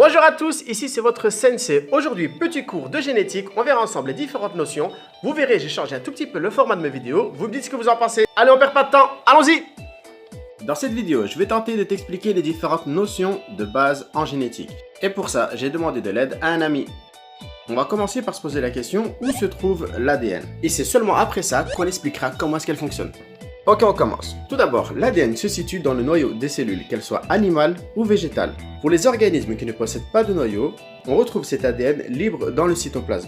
Bonjour à tous, ici c'est votre sensei. Aujourd'hui, petit cours de génétique, on verra ensemble les différentes notions. Vous verrez, j'ai changé un tout petit peu le format de mes vidéos. Vous me dites ce que vous en pensez. Allez, on perd pas de temps, allons-y! Dans cette vidéo, je vais tenter de t'expliquer les différentes notions de base en génétique. Et pour ça, j'ai demandé de l'aide à un ami. On va commencer par se poser la question où se trouve l'ADN. Et c'est seulement après ça qu'on expliquera comment est-ce qu'elle fonctionne. Ok, on commence. Tout d'abord, l'ADN se situe dans le noyau des cellules, qu'elles soient animales ou végétales. Pour les organismes qui ne possèdent pas de noyau, on retrouve cet ADN libre dans le cytoplasme.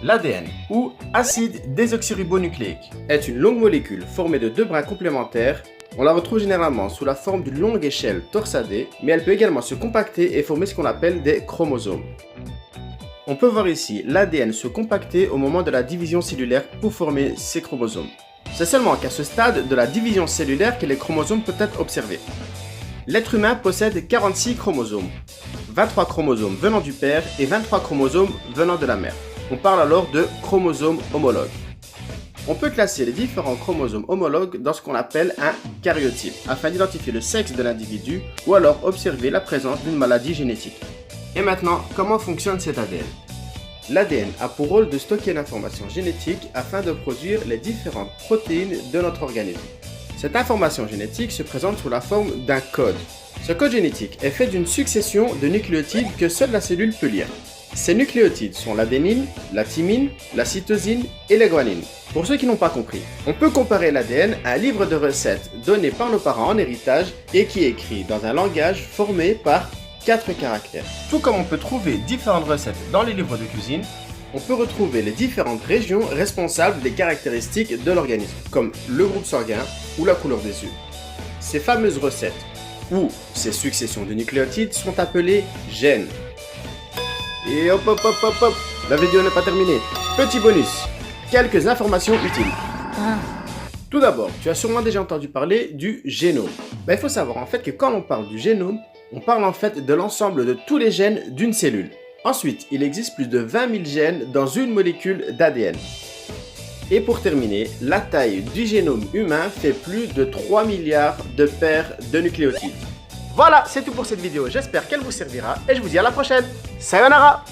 L'ADN, ou acide désoxyribonucléique, est une longue molécule formée de deux brins complémentaires. On la retrouve généralement sous la forme d'une longue échelle torsadée, mais elle peut également se compacter et former ce qu'on appelle des chromosomes. On peut voir ici l'ADN se compacter au moment de la division cellulaire pour former ces chromosomes. C'est seulement qu'à ce stade de la division cellulaire que les chromosomes peuvent être observés. L'être humain possède 46 chromosomes, 23 chromosomes venant du père et 23 chromosomes venant de la mère. On parle alors de chromosomes homologues. On peut classer les différents chromosomes homologues dans ce qu'on appelle un karyotype, afin d'identifier le sexe de l'individu ou alors observer la présence d'une maladie génétique. Et maintenant, comment fonctionne cet ADN ? L'ADN a pour rôle de stocker l'information génétique afin de produire les différentes protéines de notre organisme. Cette information génétique se présente sous la forme d'un code. Ce code génétique est fait d'une succession de nucléotides que seule la cellule peut lire. Ces nucléotides sont l'adénine, la thymine, la cytosine et la guanine. Pour ceux qui n'ont pas compris, on peut comparer l'ADN à un livre de recettes donné par nos parents en héritage et qui est écrit dans un langage formé par 4 caractères. Tout comme on peut trouver différentes recettes dans les livres de cuisine, on peut retrouver les différentes régions responsables des caractéristiques de l'organisme, comme le groupe sanguin ou la couleur des yeux. Ces fameuses recettes, ou ces successions de nucléotides, sont appelées gènes. Et hop hop hop hop hop, la vidéo n'est pas terminée. Petit bonus, quelques informations utiles. Tout d'abord, tu as sûrement déjà entendu parler du génome. Il faut savoir en fait que quand on parle du génome, on parle en fait de l'ensemble de tous les gènes d'une cellule. Ensuite, il existe plus de 20 000 gènes dans une molécule d'ADN. Et pour terminer, la taille du génome humain fait plus de 3 milliards de paires de nucléotides. Voilà, c'est tout pour cette vidéo. J'espère qu'elle vous servira et je vous dis à la prochaine. Sayonara!